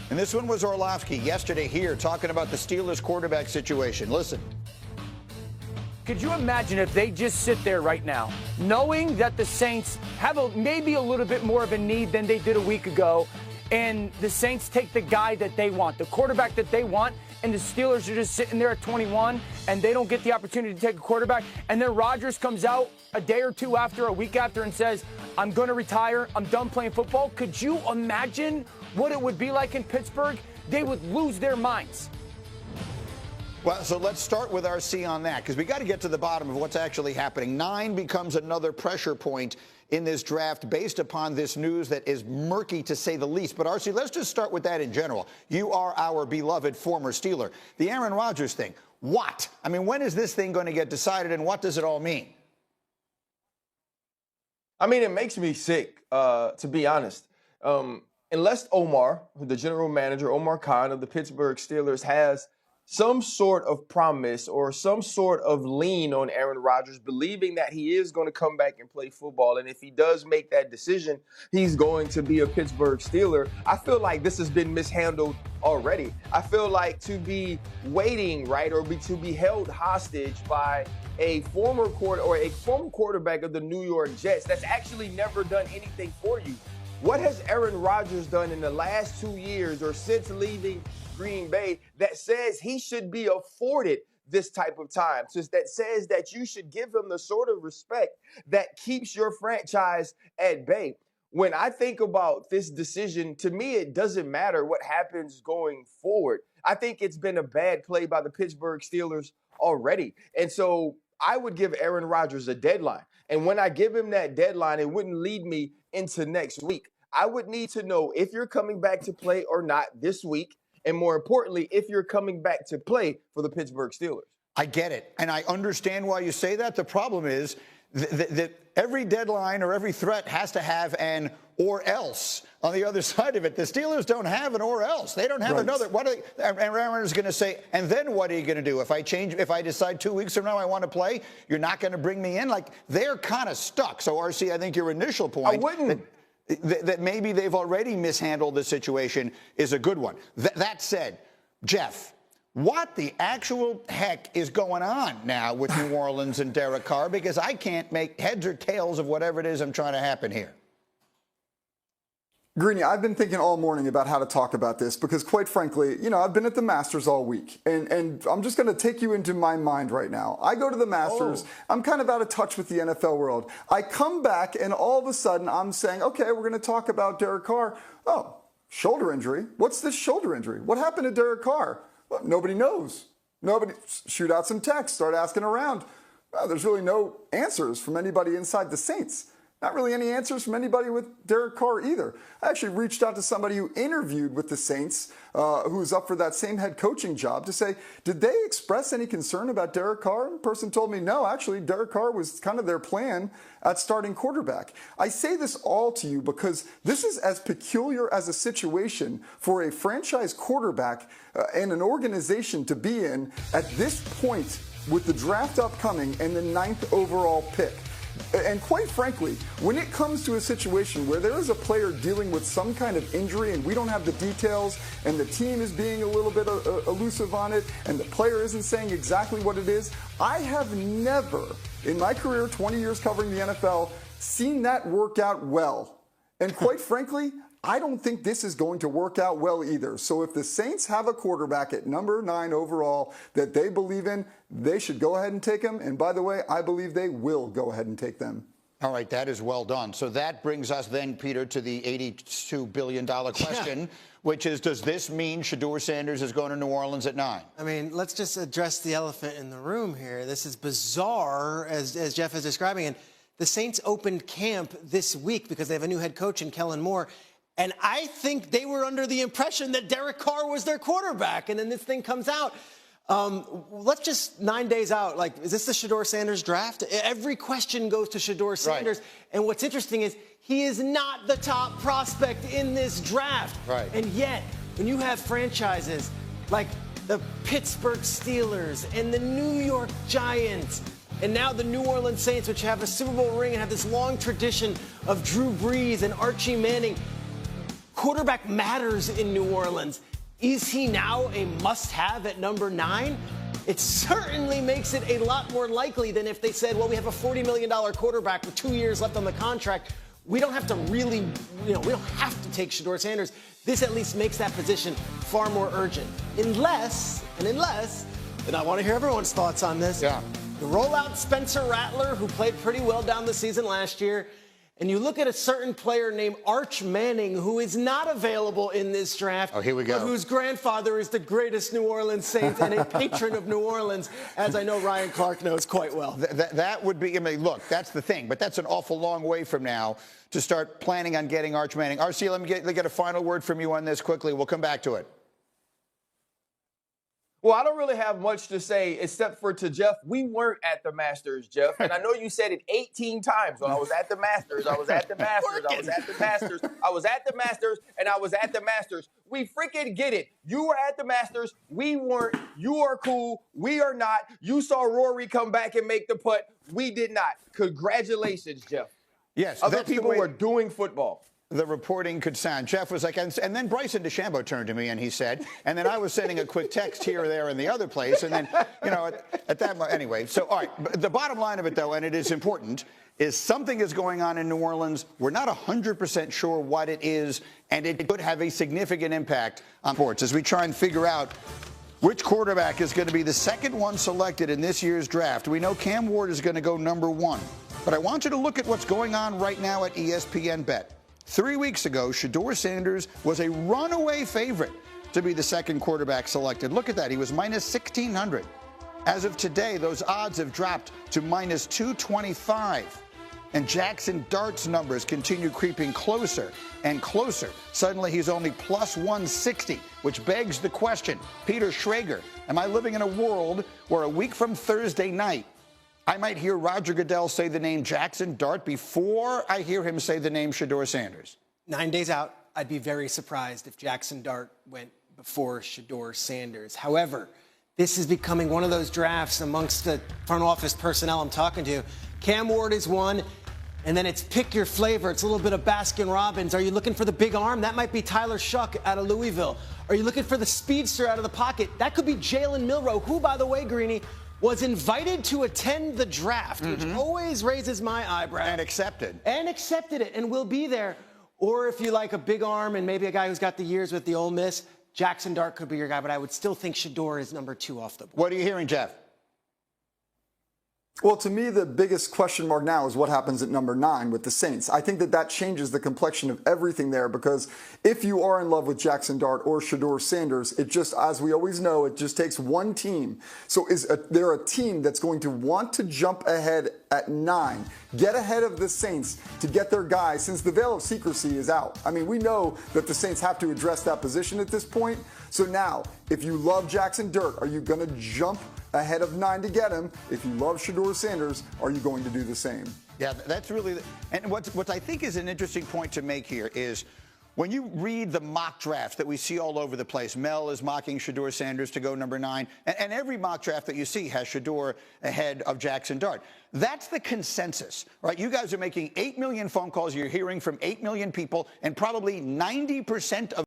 And this one was Orlovsky yesterday here talking about the Steelers quarterback situation. Listen. Could you imagine if they just sit there right now, knowing that the Saints have maybe a little bit more of a need than they did a week ago, and the Saints take the guy that they want, the quarterback that they want, and the Steelers are just sitting there at 21, and they don't get the opportunity to take a quarterback, and then Rodgers comes out a day or two after, a week after, and says, I'm going to retire, I'm done playing football. Could you imagine what it would be like in Pittsburgh? They would lose their minds. Well, so let's start with RC on that, because we got to get to the bottom of what's actually happening. 9 becomes another pressure point in this draft based upon this news that is murky, to say the least. But, RC, let's just start with that in general. You are our beloved former Steeler. The Aaron Rodgers thing, what? I mean, when is this thing going to get decided, and what does it all mean? I mean, it makes me sick, to be honest. Unless Omar, the general manager, Omar Khan of the Pittsburgh Steelers, has some sort of promise or some sort of lean on Aaron Rodgers, believing that he is going to come back and play football. And if he does make that decision, he's going to be a Pittsburgh Steeler. I feel like this has been mishandled already. I feel like to be waiting, right, or to be held hostage by a former quarterback of the New York Jets that's actually never done anything for you. What has Aaron Rodgers done in the last 2 years or since leaving Green Bay that says he should be afforded this type of time? That says that you should give him the sort of respect that keeps your franchise at bay. When I think about this decision, to me, it doesn't matter what happens going forward. I think it's been a bad play by the Pittsburgh Steelers already. And so I would give Aaron Rodgers a deadline. And when I give him that deadline, it wouldn't lead me into next week. I would need to know if you're coming back to play or not this week. And more importantly, if you're coming back to play for the Pittsburgh Steelers. I get it, and I understand why you say that. The problem is that every deadline or every threat has to have an or else on the other side of it. The Steelers don't have an or else. They don't have another. What are they, and Aaron is going to say, and then what are you going to do? If I decide 2 weeks from now I want to play, you're not going to bring me in? Like, they're kind of stuck. So, RC, I think your initial point. I wouldn't. That maybe they've already mishandled the situation is a good one. That said, Jeff, what the actual heck is going on now with New Orleans and Derek Carr? Because I can't make heads or tails of whatever it is I'm trying to happen here. Greeny, I've been thinking all morning about how to talk about this because, quite frankly, I've been at the Masters all week, and I'm just going to take you into my mind right now. I go to the Masters. I'm kind of out of touch with the NFL world. I come back, and all of a sudden, I'm saying, okay, we're going to talk about Derek Carr. Oh, shoulder injury. What's this shoulder injury? What happened to Derek Carr? Well, nobody knows. Nobody. Shoot out some text. Start asking around. Well, there's really no answers from anybody inside the Saints. Not really any answers from anybody with Derek Carr either. I actually reached out to somebody who interviewed with the Saints, who was up for that same head coaching job, to say, did they express any concern about Derek Carr? The person told me, no, actually, Derek Carr was kind of their plan at starting quarterback. I say this all to you because this is as peculiar as a situation for a franchise quarterback and an organization to be in at this point with the draft upcoming and the 9th overall pick. And quite frankly, when it comes to a situation where there is a player dealing with some kind of injury and we don't have the details and the team is being a little bit elusive on it and the player isn't saying exactly what it is, I have never, in my career, 20 years covering the NFL, seen that work out well. And quite frankly, I don't think this is going to work out well either. So if the Saints have a quarterback at number 9 overall that they believe in, they should go ahead and take him. And by the way, I believe they will go ahead and take them. All right, that is well done. So that brings us then, Peter, to the $82 billion question, which is, does this mean Shedeur Sanders is going to New Orleans at 9? I mean, let's just address the elephant in the room here. This is bizarre, as Jeff is describing. And the Saints opened camp this week because they have a new head coach in Kellen Moore. And I think they were under the impression that Derek Carr was their quarterback. And then this thing comes out. Let's just 9 days out. Like, is this the Shedeur Sanders draft? Every question goes to Shedeur Sanders. Right. And what's interesting is he is not the top prospect in this draft. Right. And yet, when you have franchises like the Pittsburgh Steelers and the New York Giants and now the New Orleans Saints, which have a Super Bowl ring and have this long tradition of Drew Brees and Archie Manning, quarterback matters in New Orleans. Is he now a must-have at number 9? It certainly makes it a lot more likely than if they said, well, we have a $40 million quarterback with 2 years left on the contract. We don't have to really, we don't have to take Shedeur Sanders. This at least makes that position far more urgent. Unless, and I want to hear everyone's thoughts on this. Yeah. You roll out Spencer Rattler, who played pretty well down the season last year, and you look at a certain player named Arch Manning, who is not available in this draft. Oh, here we go. But whose grandfather is the greatest New Orleans Saint and a patron of New Orleans, as I know Ryan Clark knows quite well. That would be, I mean, look, that's the thing, but that's an awful long way from now to start planning on getting Arch Manning. RC, let me get a final word from you on this quickly. We'll come back to it. Well, I don't really have much to say except for to Jeff. We weren't at the Masters, Jeff. And I know you said it 18 times. Well, I was at the Masters. I was at the Masters. I was at the Masters. I was at the Masters. And I was at the Masters. We freaking get it. You were at the Masters. We weren't. You are cool. We are not. You saw Rory come back and make the putt. We did not. Congratulations, Jeff. Yes. Other people were doing football. The reporting could sound. Jeff was like, and then Bryson DeChambeau turned to me and he said, and then I was sending a quick text here or there in the other place, and then, at that moment, anyway. So, all right, the bottom line of it, though, and it is important, is something is going on in New Orleans. We're not 100% sure what it is, and it could have a significant impact on sports as we try and figure out which quarterback is going to be the second one selected in this year's draft. We know Cam Ward is going to go number 1, but I want you to look at what's going on right now at ESPN Bet. 3 weeks ago, Shedeur Sanders was a runaway favorite to be the second quarterback selected. Look at that. He was minus 1,600. As of today, those odds have dropped to minus 225. And Jackson Dart's numbers continue creeping closer and closer. Suddenly, he's only plus 160, which begs the question, Peter Schrager, am I living in a world where a week from Thursday night, I might hear Roger Goodell say the name Jackson Dart before I hear him say the name Shedeur Sanders? 9 days out, I'd be very surprised if Jackson Dart went before Shedeur Sanders. However, this is becoming one of those drafts amongst the front office personnel I'm talking to. Cam Ward is one, and then it's pick your flavor. It's a little bit of Baskin Robbins. Are you looking for the big arm? That might be Tyler Shuck out of Louisville. Are you looking for the speedster out of the pocket? That could be Jalen Milroe, who, by the way, Greeny, was invited to attend the draft, which always raises my eyebrow. And accepted. And accepted it and will be there. Or if you like a big arm and maybe a guy who's got the years with the Ole Miss, Jackson Dart could be your guy, but I would still think Shedeur is number 2 off the board. What are you hearing, Jeff? Well, to me, the biggest question mark now is what happens at number 9 with the Saints. I think that changes the complexion of everything there, because if you are in love with Jackson Dart or Shedeur Sanders, it just, as we always know, it just takes one team. So is there a team that's going to want to jump ahead at 9, get ahead of the Saints to get their guy, since the veil of secrecy is out? I mean, we know that the Saints have to address that position at this point. So now, if you love Jackson Dart, are you going to jump ahead of 9 to get him? If you love Shedeur Sanders, are you going to do the same? Yeah, that's really, and what I think is an interesting point to make here is when you read the mock drafts that we see all over the place, Mel is mocking Shedeur Sanders to go number 9, and every mock draft that you see has Shedeur ahead of Jackson Dart. That's the consensus, right? You guys are making 8 million phone calls. You're hearing from 8 million people, and probably 90% of